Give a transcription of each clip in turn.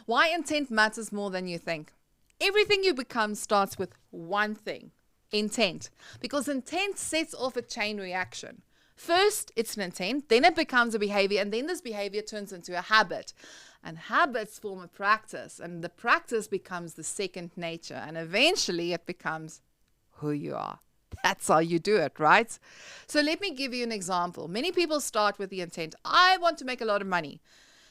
Why intent matters more than you think. Everything you become starts with one thing, intent. Because intent sets off a chain reaction. First, it's an intent, then it becomes a behavior, and then this behavior turns into a habit. And habits form a practice, and the practice becomes the second nature, and eventually it becomes who you are. That's how you do it, right? So let me give you an example. Many people start with the intent, I want to make a lot of money.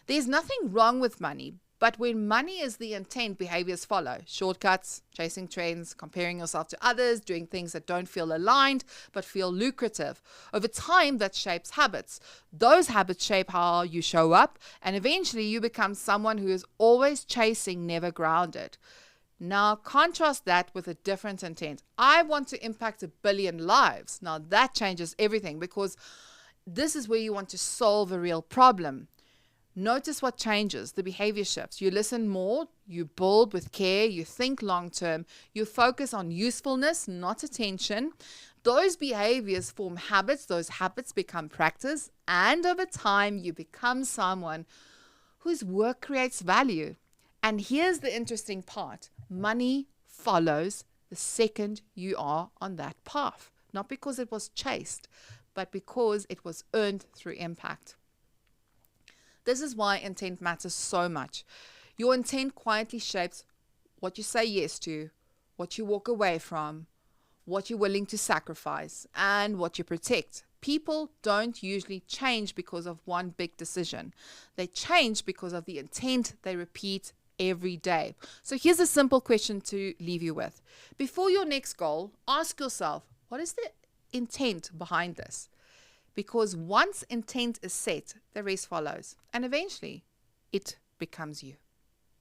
There's nothing wrong with money, but when money is the intent, behaviors follow. Shortcuts, chasing trends, comparing yourself to others, doing things that don't feel aligned but feel lucrative. Over time, that shapes habits. Those habits shape how you show up, and eventually you become someone who is always chasing, never grounded. Now, contrast that with a different intent. I want to impact 1 billion lives. Now, that changes everything because this is where you want to solve a real problem. Notice what changes, the behavior shifts. You listen more, you build with care, you think long term, you focus on usefulness, not attention. Those behaviors form habits, those habits become practice, and over time you become someone whose work creates value. And here's the interesting part. Money follows the second you are on that path. Not because it was chased, but because it was earned through impact. This is why intent matters so much. Your intent quietly shapes what you say yes to, what you walk away from, what you're willing to sacrifice, and what you protect. People don't usually change because of one big decision. They change because of the intent they repeat every day. So here's a simple question to leave you with. Before your next goal, ask yourself, what is the intent behind this? Because once intent is set, the rest follows. And eventually, it becomes you.